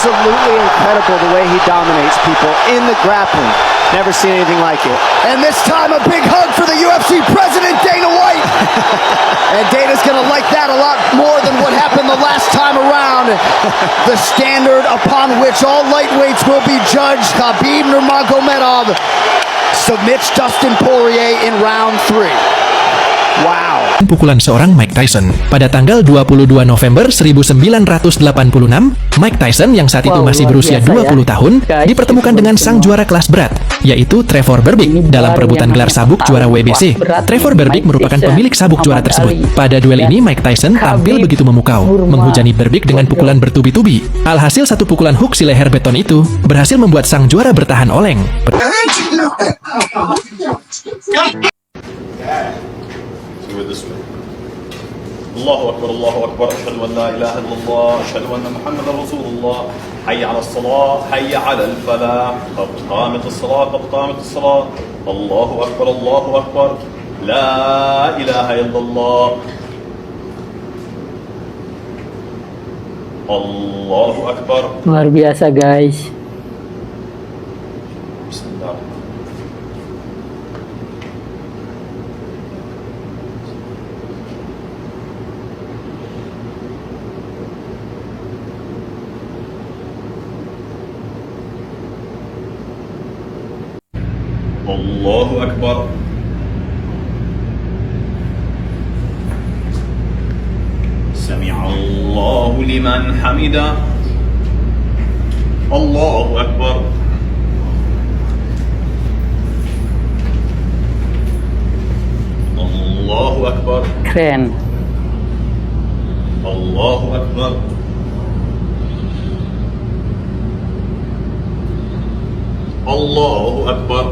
absolutely incredible the way he dominates people in the grappling. Never seen anything like it. And this time a big hug for the UFC president, Dana White. And Dana's gonna like that a lot more than what happened the last time around. The standard upon which all lightweights will be judged. Khabib Nurmagomedov submits Dustin Poirier in round 3. Wow. Pukulan seorang Mike Tyson. Pada tanggal 22 November 1986, Mike Tyson yang saat itu masih berusia 20 tahun dipertemukan dengan sang juara kelas berat, yaitu Trevor Berbick dalam perebutan gelar sabuk juara WBC. Trevor Berbick merupakan pemilik sabuk juara tersebut. Pada duel ini Mike Tyson tampil begitu memukau, menghujani Berbick dengan pukulan bertubi-tubi. Alhasil satu pukulan hook si leher beton itu berhasil membuat sang juara bertahan oleng. This way. Allahu Akbar, Allahu Akbar, Ashhadu an la ilaha illallah, Ashhadu anna Muhammadan Rasulullah, Hayya ala as-salah, Hayya ala al-falah, qad qamat as-salah, qad qamat as-salah, Allahu Akbar, Allahu Akbar, la ilaha illallah, Allahu Akbar. Luar biasa guys. Bismillah. Allahu Akbar. Sami'a Allahu liman hamida. Allahu Akbar. Allahu Akbar. Keren. Allahu Akbar. Allahu Akbar.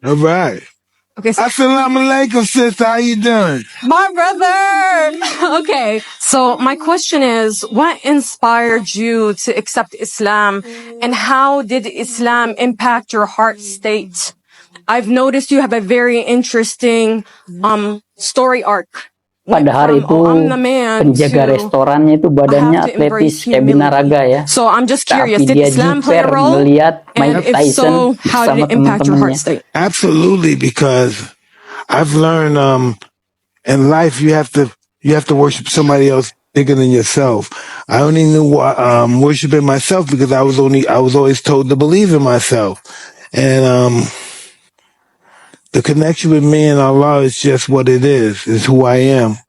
All right. Okay, so Assalamu alaikum, sister. How you doing? my brother. Okay, so my question is, what inspired you to accept Islam, and how did Islam impact your heart state? I've noticed you have a very interesting story arc. Pada hari itu penjaga restorannya itu badannya atletis kayak binaraga ya. So I'm just curious, Tapi did dia Islam play a jiper role? melihat And Mike if Tyson so, how bersama did it impact your heart teman-temannya. state? Absolutely, because I've learned in life you have to worship somebody else bigger than yourself. I only knew worshiping myself because I was always told to believe in myself, and the connection with me and Allah is just what it is. It's who I am,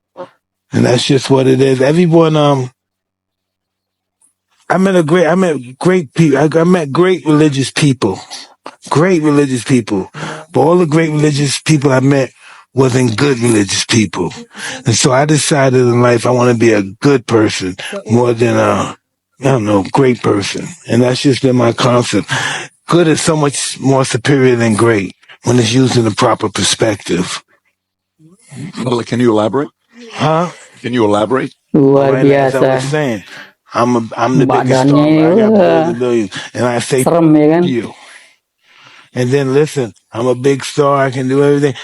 and that's just what it is. Everyone, I met great people. I met great religious people, but all the great religious people I met wasn't good religious people, and so I decided in life I want to be a good person more than great person, and that's just been my concept. Good is so much more superior than great when it's used in the proper perspective. Well, can you elaborate? Huh? Can you elaborate? Luar As I was biasa. saying, I'm the biggest star. Badannya I got billions and billions, and I say serem ya kan? you. And then listen, I'm a big star. I can do everything.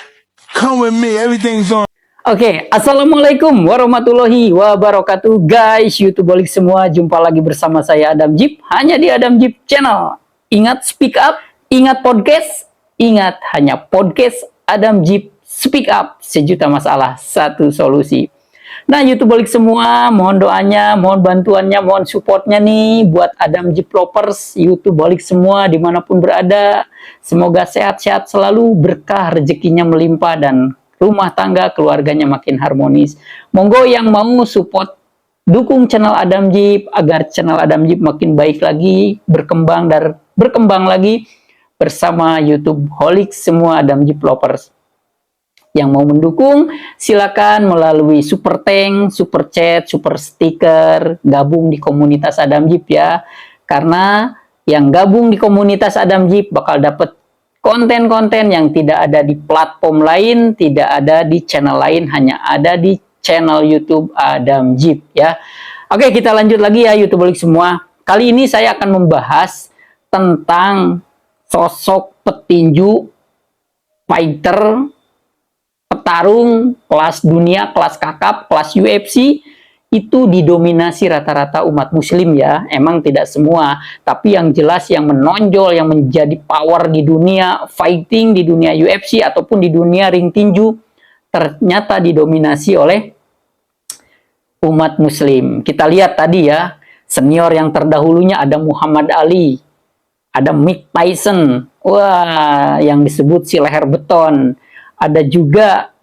Come with me. Everything's on. Oke, Assalamualaikum warahmatullahi wabarakatuh guys, YouTubeolik semua, jumpa lagi bersama saya Adam Jeep, hanya di Adam Jeep Channel. Ingat speak up, ingat podcast, ingat hanya podcast Adam Jeep Speak Up, sejuta masalah, satu solusi. Nah, YouTubeolik semua, mohon doanya, mohon bantuannya, mohon supportnya nih buat Adam Jeep Lovers, YouTubeolik semua dimanapun berada. Semoga sehat-sehat selalu, berkah rezekinya melimpah, dan rumah tangga keluarganya makin harmonis. Monggo yang mau support, dukung channel Adam Jeep agar channel Adam Jeep makin baik lagi, berkembang lagi bersama YouTube Holik semua Adam Jeep Lovers. Yang mau mendukung silakan melalui super thank, super chat, super stiker, gabung di komunitas Adam Jeep ya. Karena yang gabung di komunitas Adam Jeep bakal dapat konten-konten yang tidak ada di platform lain, tidak ada di channel lain, hanya ada di channel YouTube Adam Jeep ya. Oke, kita lanjut lagi ya YouTubeolik semua. Kali ini saya akan membahas tentang sosok petinju, fighter, petarung kelas dunia, kelas kakap, kelas UFC itu didominasi rata-rata umat muslim ya. Emang tidak semua, tapi yang jelas yang menonjol, yang menjadi power di dunia fighting, di dunia UFC ataupun di dunia ring tinju ternyata didominasi oleh umat muslim. Kita lihat tadi ya, senior yang terdahulunya ada Muhammad Ali, ada Mike Tyson, wah yang disebut si leher beton. Ada juga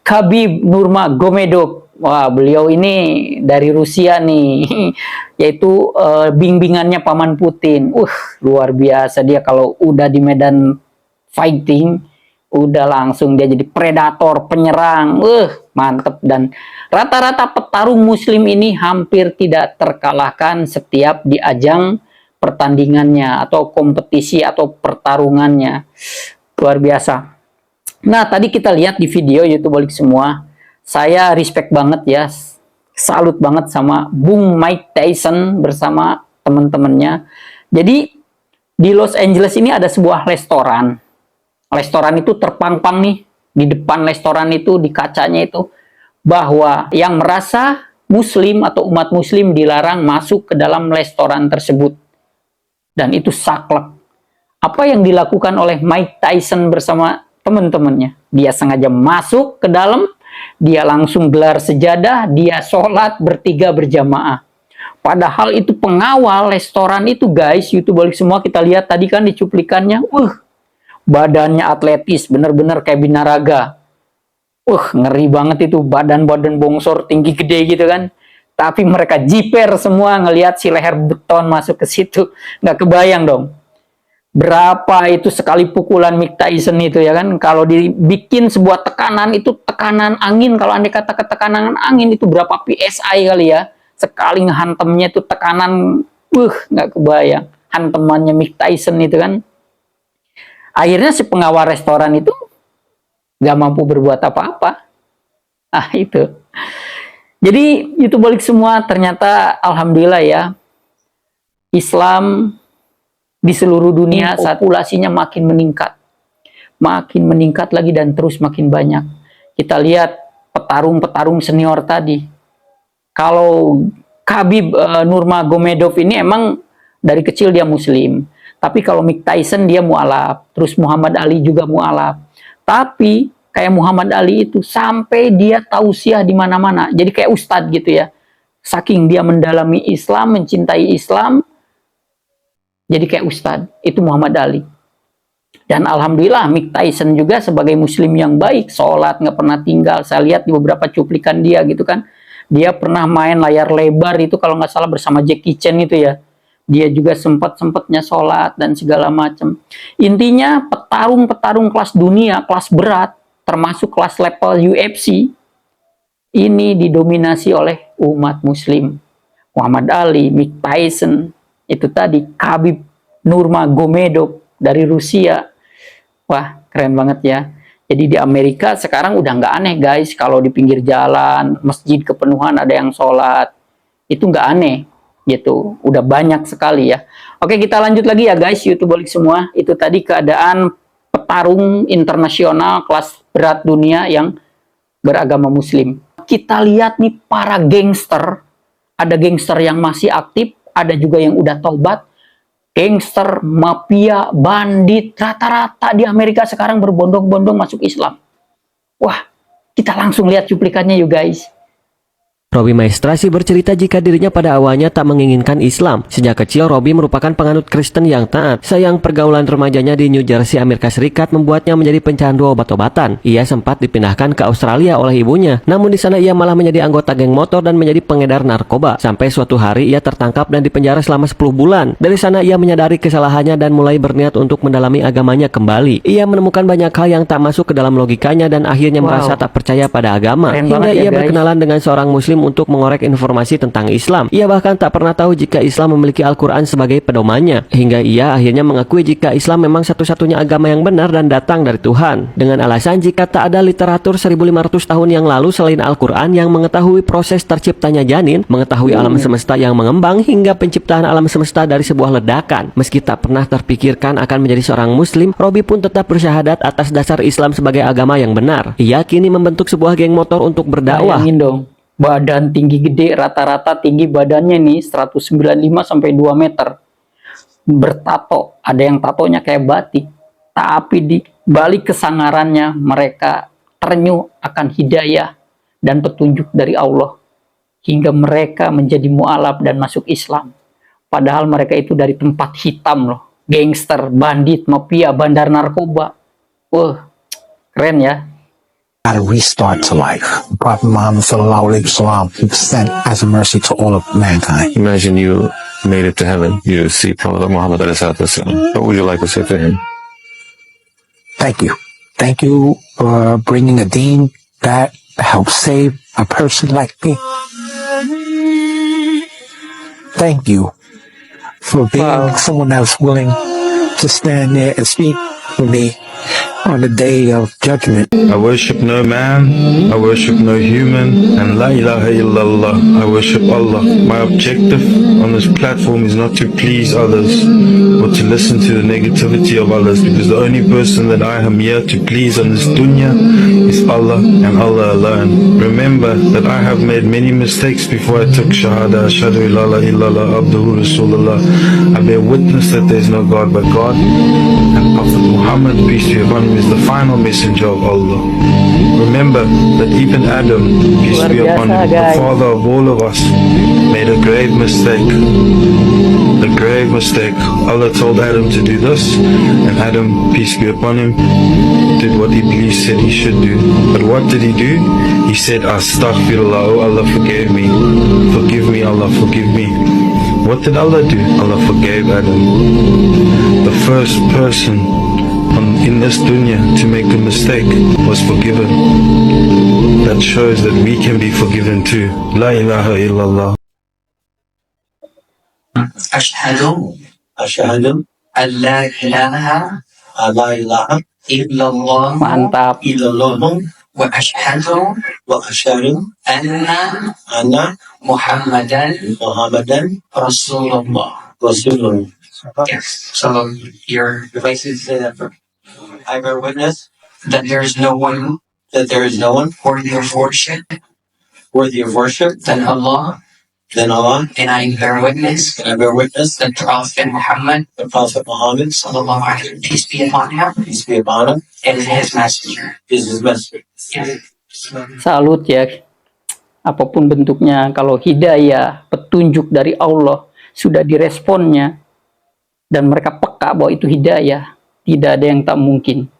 Khabib Nurmagomedov. Wah, beliau ini dari Rusia nih, yaitu bimbingannya Paman Putin. Luar biasa dia kalau udah di medan fighting, udah langsung dia jadi predator, penyerang. Mantep. Dan rata-rata petarung muslim ini hampir tidak terkalahkan setiap di ajang pertandingannya atau kompetisi atau pertarungannya. Luar biasa. Nah, tadi kita lihat di video YouTube Balik Semua, saya respect banget ya, salut banget sama Bung Mike Tyson bersama teman-temannya. Jadi di Los Angeles ini ada sebuah restoran. Restoran itu terpampang nih di depan restoran itu, di kacanya itu, bahwa yang merasa muslim atau umat muslim dilarang masuk ke dalam restoran tersebut. Dan itu saklek. Apa yang dilakukan oleh Mike Tyson bersama teman-temannya? Dia sengaja masuk ke dalam, dia langsung gelar sejadah, dia sholat bertiga berjamaah. Padahal itu pengawal restoran itu guys, YouTube Balik Semua, kita lihat tadi kan di cuplikannya, badannya atletis, bener-bener kayak binaraga. Ngeri banget itu, badan-badan bongsor, tinggi gede gitu kan. Tapi mereka jiper semua ngelihat si leher beton masuk ke situ. Nggak kebayang dong. Berapa itu sekali pukulan Mike Tyson itu ya kan. Kalau dibikin sebuah tekanan, itu tekanan angin. Kalau andai kata ketekanan angin itu berapa PSI kali ya. Sekali ngehantemnya itu tekanan, nggak kebayang. Hantemannya Mike Tyson itu kan. Akhirnya si pengawal restoran itu nggak mampu berbuat apa-apa. Itu. Jadi itu Balik Semua, ternyata alhamdulillah ya, Islam di seluruh dunia saat populasinya makin meningkat lagi dan terus makin banyak. Kita lihat petarung-petarung senior tadi. Kalau Khabib Nurmagomedov ini emang dari kecil dia muslim. Tapi kalau Mike Tyson dia mualaf, terus Muhammad Ali juga mualaf. Tapi kayak Muhammad Ali itu sampai dia tausiah di mana-mana. Jadi kayak ustadz gitu ya. Saking dia mendalami Islam, mencintai Islam, jadi kayak ustadz. Itu Muhammad Ali. Dan alhamdulillah Mike Tyson juga sebagai muslim yang baik, sholat nggak pernah tinggal. Saya lihat di beberapa cuplikan dia gitu kan. Dia pernah main layar lebar itu kalau nggak salah bersama Jackie Chan itu ya. Dia juga sempat-sempatnya sholat dan segala macam. Intinya petarung-petarung kelas dunia, kelas berat, termasuk kelas level UFC, ini didominasi oleh umat muslim. Muhammad Ali, Mike Tyson, itu tadi Khabib Nurmagomedov dari Rusia. Wah, keren banget ya. Jadi di Amerika sekarang udah nggak aneh guys, kalau di pinggir jalan, masjid kepenuhan ada yang sholat. Itu nggak aneh gitu, udah banyak sekali ya. Oke, kita lanjut lagi ya guys, YouTube Balik Semua. Itu tadi keadaan petarung internasional kelas berat dunia yang beragama muslim. Kita lihat nih para gangster, ada gangster yang masih aktif, ada juga yang udah taubat. Gangster, mafia, bandit, rata-rata di Amerika sekarang berbondong-bondong masuk Islam. Wah, kita langsung lihat cuplikannya yuk guys. Robby Maestrasi bercerita jika dirinya pada awalnya tak menginginkan Islam. Sejak kecil, Robby merupakan penganut Kristen yang taat. Sayang pergaulan remajanya di New Jersey, Amerika Serikat membuatnya menjadi pecandu obat-obatan. Ia sempat dipindahkan ke Australia oleh ibunya. Namun di sana ia malah menjadi anggota geng motor dan menjadi pengedar narkoba. Sampai suatu hari ia tertangkap dan dipenjara selama 10 bulan. Dari sana ia menyadari kesalahannya dan mulai berniat untuk mendalami agamanya kembali. Ia menemukan banyak hal yang tak masuk ke dalam logikanya dan akhirnya merasa tak percaya pada agama. Hingga ia berkenalan dengan seorang muslim untuk mengorek informasi tentang Islam. Ia bahkan tak pernah tahu jika Islam memiliki Al-Quran sebagai pedomannya, hingga ia akhirnya mengakui jika Islam memang satu-satunya agama yang benar dan datang dari Tuhan, dengan alasan jika tak ada literatur 1500 tahun yang lalu selain Al-Quran yang mengetahui proses terciptanya janin, mengetahui alam semesta yang mengembang, hingga penciptaan alam semesta dari sebuah ledakan. Meski tak pernah terpikirkan akan menjadi seorang muslim, Robi pun tetap bersyahadat atas dasar Islam sebagai agama yang benar. Ia kini membentuk sebuah geng motor untuk berdakwah. Bayangin dong, badan tinggi gede, rata-rata tinggi badannya nih 195 sampai 2 meter. Bertato, ada yang tatonya kayak batik. Tapi di balik kesangarannya mereka ternyuh akan hidayah dan petunjuk dari Allah, hingga mereka menjadi mu'alaf dan masuk Islam. Padahal mereka itu dari tempat hitam loh. Gangster, bandit, mafia, bandar narkoba. Wah, keren ya. Got a restart to life. Prophet Muhammad sallallahu alaihi wasallam was sent as a mercy to all of mankind. Imagine you made it to heaven. You see Prophet Muhammad alaihi wasallam. What would you like to say to him? Thank you. Thank you for bringing a deen that helps save a person like me. Thank you for being someone that's willing to stand there and speak for me on the day of judgment. I worship no man, I worship no human, and la ilaha illallah, I worship Allah. My objective on this platform is not to please others or to listen to the negativity of others, because the only person that I am here to please on this dunya is Allah and Allah alone. Remember that I have made many mistakes before I took Shahada, Ashhadu ilaha illallah, Abduhu Rasulullah. I bear witness that there is no God but God, and Prophet Muhammad, peace be upon him, is the final messenger of Allah. Remember that even Adam, peace be upon him, the father of all of us, made a grave mistake. A grave mistake. Allah told Adam to do this, and Adam, peace be upon him, did what Iblis said he should do. But what did he do? He said, Astaghfirullah, oh Allah forgive me. Forgive me, Allah forgive me. What did Allah do? Allah forgave Adam. The first person in this dunya to make a mistake was forgiven. That shows that we can be forgiven too. La ilaha illallah. Ashhadu an la ilaha illallah. Mantap. Wa ashhadu anna Muhammadan Rasulullah. Yes. So your devices say that I bear witness that there is no one worthy of worship than Allah. And I bear witness that Prophet Muhammad sallallahu alaihi wasallam, peace be upon him, is his messenger. Salut ya. Apapun bentuknya, kalau hidayah, petunjuk dari Allah sudah diresponnya dan mereka peka bahwa itu hidayah, tidak ada yang tak mungkin.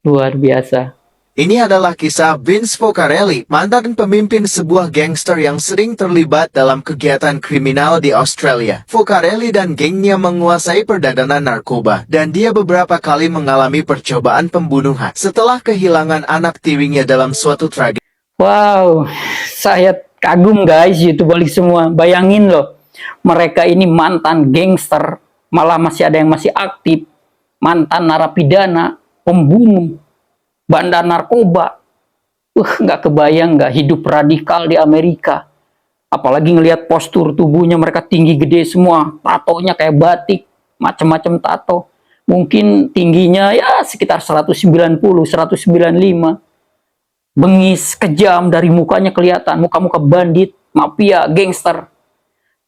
Luar biasa. Ini adalah kisah Vince Focarelli, mantan pemimpin sebuah gangster yang sering terlibat dalam kegiatan kriminal di Australia. Focarelli dan gengnya menguasai perdagangan narkoba, dan dia beberapa kali mengalami percobaan pembunuhan setelah kehilangan anak tirinya dalam suatu tragedi. Wow, saya kagum guys, YouTube balik semua. Bayangin loh, mereka ini mantan gangster, malah masih ada yang masih aktif, mantan narapidana, pembunuh, bandar narkoba. Nggak kebayang nggak hidup radikal di Amerika. Apalagi ngelihat postur tubuhnya, mereka tinggi gede semua, tatonya kayak batik, macam-macam tato. Mungkin tingginya ya sekitar 190, 195. Bengis, kejam, dari mukanya kelihatan, muka-muka bandit, mafia, gangster.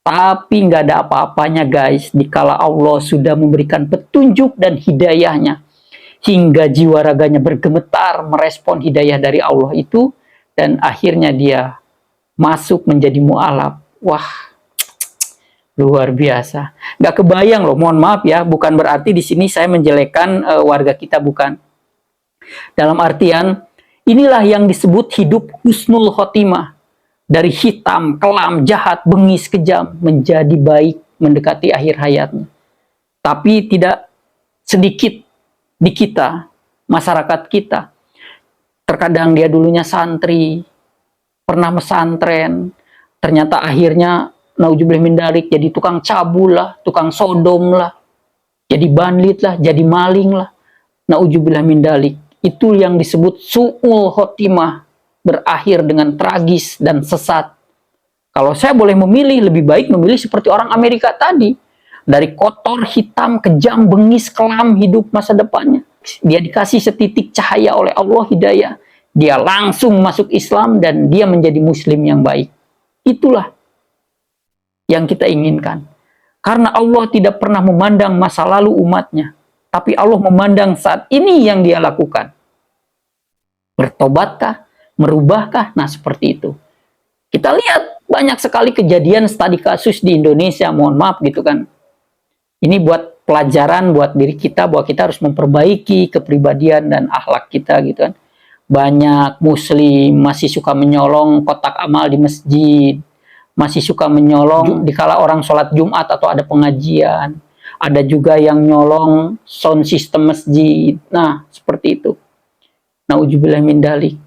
Tapi nggak ada apa-apanya guys, dikala Allah sudah memberikan petunjuk dan hidayahnya, hingga jiwa raganya bergemetar merespon hidayah dari Allah itu, dan akhirnya dia masuk menjadi mu'alaf. Wah, luar biasa. Nggak kebayang loh, mohon maaf ya, bukan berarti di sini saya menjelekkan warga kita, bukan. Dalam artian, inilah yang disebut hidup husnul khotimah. Dari hitam, kelam, jahat, bengis, kejam, menjadi baik mendekati akhir hayatnya. Tapi tidak sedikit di kita, masyarakat kita. Terkadang dia dulunya santri, pernah pesantren, ternyata akhirnya naudzubillah min dzalik jadi tukang cabul lah, tukang sodom lah, jadi bandit lah, jadi maling lah. Naudzubillah min dzalik. Itu yang disebut su'ul khotimah, berakhir dengan tragis dan sesat. Kalau saya boleh memilih, lebih baik memilih seperti orang Amerika tadi. Dari kotor, hitam, kejam, bengis, kelam hidup masa depannya. Dia dikasih setitik cahaya oleh Allah, hidayah. Dia langsung masuk Islam dan dia menjadi muslim yang baik. Itulah yang kita inginkan. Karena Allah tidak pernah memandang masa lalu umatnya. Tapi Allah memandang saat ini yang dia lakukan. Bertobatkah? Merubahkah? Nah, seperti itu. Kita lihat banyak sekali kejadian studi kasus di Indonesia, mohon maaf gitu kan. Ini buat pelajaran buat diri kita, bahwa kita harus memperbaiki kepribadian dan akhlak kita gitu kan. Banyak muslim masih suka menyolong kotak amal di masjid, masih suka menyolong dikala orang sholat Jumat atau ada pengajian. Ada juga yang nyolong sound system masjid. Nah, seperti itu. Nauzubillah min dzalik.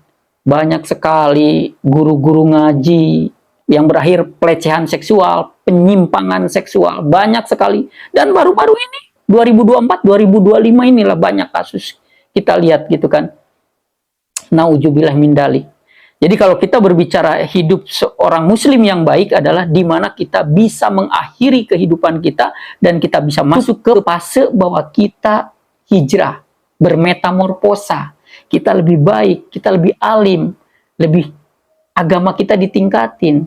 Banyak sekali guru-guru ngaji yang berakhir pelecehan seksual, penyimpangan seksual, banyak sekali. Dan baru-baru ini 2024, 2025 inilah banyak kasus kita lihat gitu kan. Nauzubillah min dzalik. Jadi kalau kita berbicara hidup seorang muslim yang baik adalah di mana kita bisa mengakhiri kehidupan kita dan kita bisa masuk ke fase bahwa kita hijrah, bermetamorfosa. Kita lebih baik, kita lebih alim, lebih agama kita ditingkatin.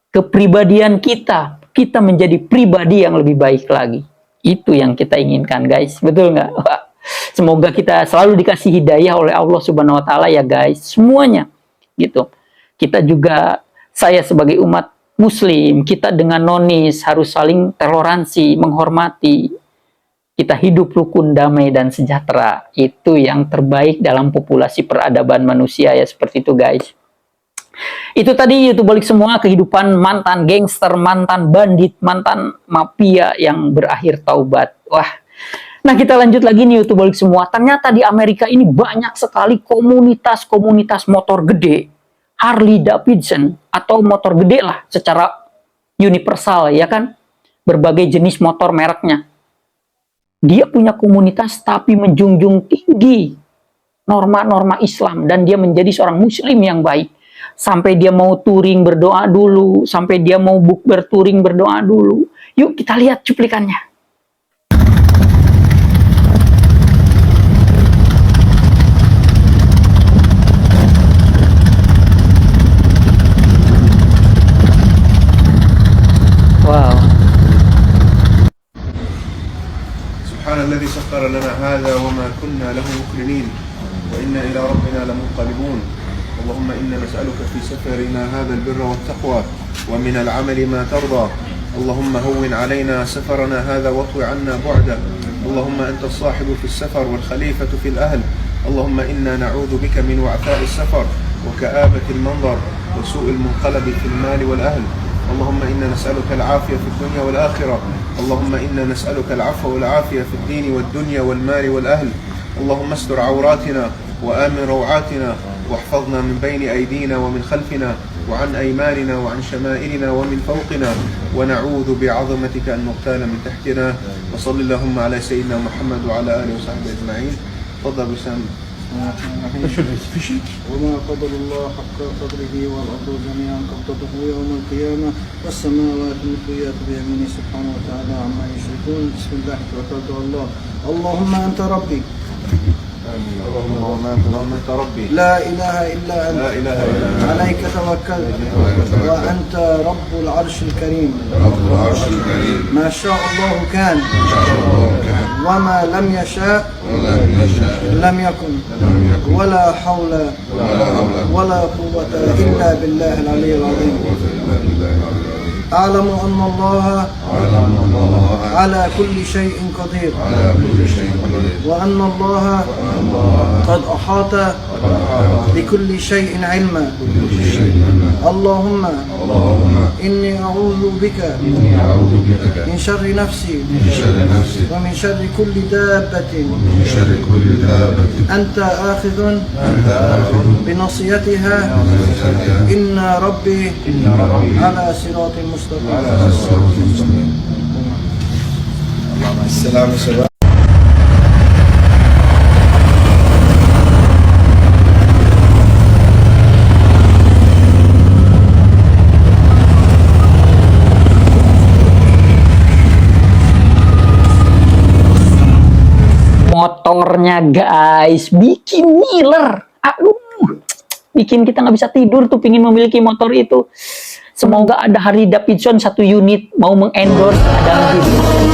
Kepribadian kita menjadi pribadi yang lebih baik lagi. Itu yang kita inginkan, guys. Betul nggak? Semoga kita selalu dikasih hidayah oleh Allah Subhanahu wa Ta'ala ya, guys. Semuanya. Gitu. Kita juga, saya sebagai umat muslim, kita dengan nonis harus saling toleransi, menghormati. Kita hidup rukun, damai, dan sejahtera. Itu yang terbaik dalam populasi peradaban manusia ya, seperti itu guys. Itu tadi YouTube balik semua kehidupan mantan gangster, mantan bandit, mantan mafia yang berakhir taubat. Wah. Nah, kita lanjut lagi nih YouTube balik semua. Ternyata di Amerika ini banyak sekali komunitas-komunitas motor gede. Harley Davidson atau motor gede lah secara universal ya kan. Berbagai jenis motor mereknya. Dia punya komunitas tapi menjunjung tinggi norma-norma Islam. Dan dia menjadi seorang muslim yang baik. Sampai dia mau touring berdoa dulu. Sampai dia mau bukber touring berdoa dulu. Yuk kita lihat cuplikannya. Wow. سبحان الذي سخر لنا هذا وما كنا له مقرنين وإنا إلى ربنا لمنقلبون اللهم إنا نسألك في سفرنا هذا البر والتقوى ومن العمل ما ترضى اللهم هون علينا سفرنا هذا واطوي عنا بعده اللهم أنت الصاحب في السفر والخليفة في الأهل اللهم إنا نعوذ بك من وعثاء السفر وكآبة المنظر وسوء المنقلب في المال والأهل اللهم إنا نسألك العافية في الدنيا والآخرة اللهم إنا نسألك العفو والعافية في الدين والدنيا والمال والأهل اللهم استر عوراتنا وآمن روعاتنا واحفظنا من بين أيدينا ومن خلفنا وعن أيماننا وعن شمائلنا ومن فوقنا ونعوذ بعظمتك أن نغتال من تحتنا وصل اللهم على سيدنا محمد وعلى آله وصحبه أجمعين تفضل وسام وما قدر الله حق قدره والأرض جميعا قبضته يوم القيامة والسماوات مطويات بيمينه سبحانه وتعالى عما يشركون بسم الله توكلت على الله اللهم أنت ربي اللهم أنت ربي لا إله إلا أنت لا إله إلا أنت عليك توكلت وأنت رب العرش الكريم ما شاء الله كان وما لم يشاء لم يكن ولا حول ولا قوة إلا بالله العلي العظيم أعلم أن الله على كل شيء قدير وأن الله قد أحاط بكل شيء علما اللهم إني أعوذ بك من شر نفسي ومن شر كل دابة أنت آخذ بنصيتها إن ربي على صراط مستقيم. السلام عليكم. Motornya guys bikin ngiler, aduh, bikin kita nggak bisa tidur tuh pingin memiliki motor itu. Semoga ada Harley Davidson 1 unit mau mengendorse Adam Jeep.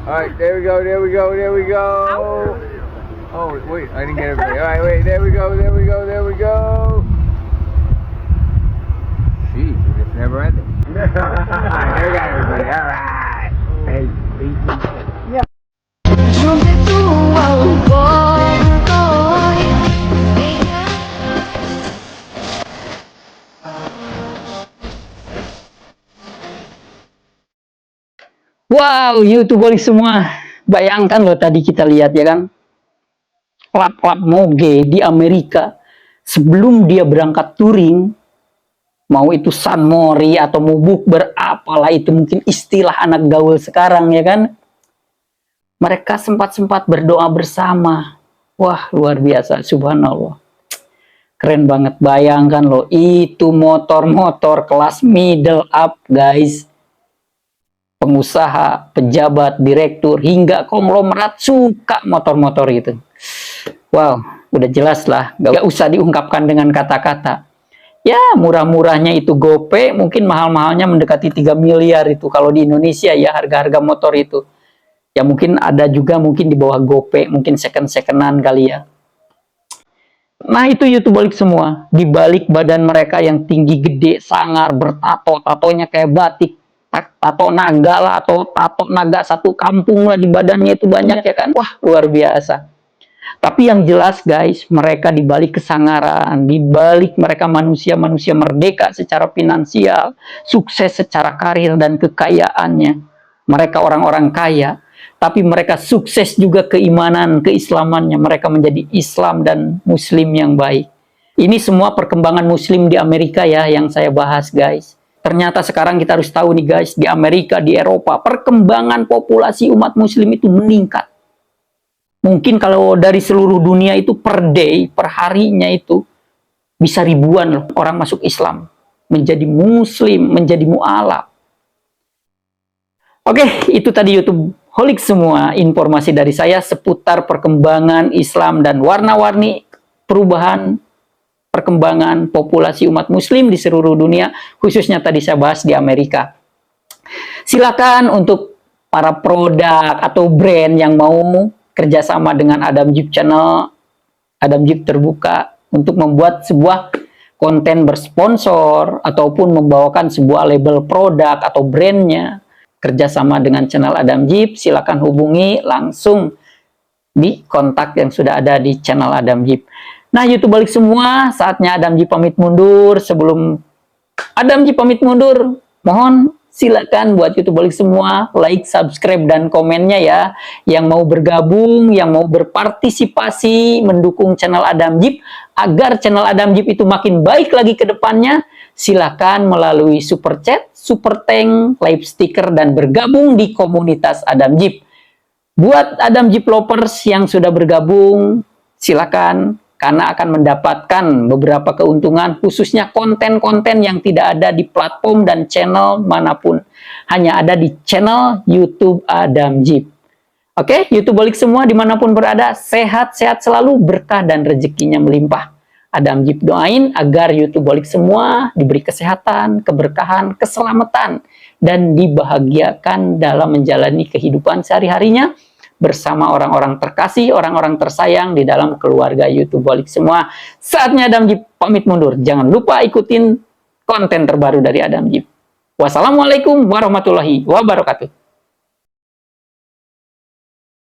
Alright, there we go, there we go, there we go. Oh, wait, I didn't get everybody. Alright, wait, there we go, there we go, there we go. Jeez, it's never ending. There we got everybody, alright. Hey, yeah. Wow, YouTuber semua. Bayangkan loh tadi kita lihat ya kan. Klub-klub moge di Amerika. Sebelum dia berangkat touring. Mau itu San Mori atau mau bukber. Apalah itu mungkin istilah anak gaul sekarang ya kan. Mereka sempat-sempat berdoa bersama. Wah, luar biasa. Subhanallah. Keren banget. Bayangkan loh. Itu motor-motor kelas middle up guys. Pengusaha, pejabat, direktur, hingga konglomerat suka motor-motor itu. Wow, udah jelas lah. Gak usah diungkapkan dengan kata-kata. Ya, murah-murahnya itu gope, mungkin mahal-mahalnya mendekati 3 miliar itu. Kalau di Indonesia ya, harga-harga motor itu. Ya mungkin ada juga mungkin di bawah gope, mungkin second-secondan kali ya. Nah itu YouTuber semua. Di balik badan mereka yang tinggi, gede, sangar, bertato, tatonya kayak batik. Tato naga lah, atau tato naga satu kampung lah di badannya itu banyak ya kan. Wah, luar biasa. Tapi yang jelas guys, mereka dibalik kesangaran, dibalik mereka manusia-manusia merdeka secara finansial, sukses secara karir dan kekayaannya. Mereka orang-orang kaya, tapi mereka sukses juga keimanan, keislamannya. Mereka menjadi Islam dan Muslim yang baik. Ini semua perkembangan Muslim di Amerika ya yang saya bahas guys. Ternyata sekarang kita harus tahu nih guys, di Amerika, di Eropa, perkembangan populasi umat muslim itu meningkat. Mungkin kalau dari seluruh dunia itu per day, per harinya itu, bisa ribuan loh orang masuk Islam. Menjadi muslim, menjadi mu'alaf. Oke, itu tadi YouTube Holik semua informasi dari saya seputar perkembangan Islam dan warna-warni perubahan perkembangan populasi umat muslim di seluruh dunia, khususnya tadi saya bahas di Amerika. Silakan untuk para produk atau brand yang mau kerjasama dengan Adam Jeep Channel, Adam Jeep terbuka untuk membuat sebuah konten bersponsor ataupun membawakan sebuah label produk atau brandnya kerjasama dengan channel Adam Jeep. Silakan hubungi langsung di kontak yang sudah ada di channel Adam Jeep. Nah, YouTube balik semua, saatnya Adam Jeep pamit mundur. Sebelum Adam Jeep pamit mundur, mohon silakan buat YouTubeolik semua like, subscribe, dan komennya ya. Yang mau bergabung, yang mau berpartisipasi mendukung channel Adam Jeep agar channel Adam Jeep itu makin baik lagi ke depannya, silakan melalui super chat, super thank, live sticker, dan bergabung di komunitas Adam Jeep. Buat Adam Jeep lovers yang sudah bergabung, silakan, karena akan mendapatkan beberapa keuntungan, khususnya konten-konten yang tidak ada di platform dan channel manapun. Hanya ada di channel YouTube Adam Jeep. Oke, YouTubeolik semua dimanapun berada, sehat-sehat selalu, berkah dan rezekinya melimpah. Adam Jeep doain agar YouTubeolik semua diberi kesehatan, keberkahan, keselamatan, dan dibahagiakan dalam menjalani kehidupan sehari-harinya bersama orang-orang terkasih, orang-orang tersayang di dalam keluarga YouTubeolik semua. Saatnya Adam Jeep pamit mundur. Jangan lupa ikutin konten terbaru dari Adam Jeep. Wassalamualaikum warahmatullahi wabarakatuh.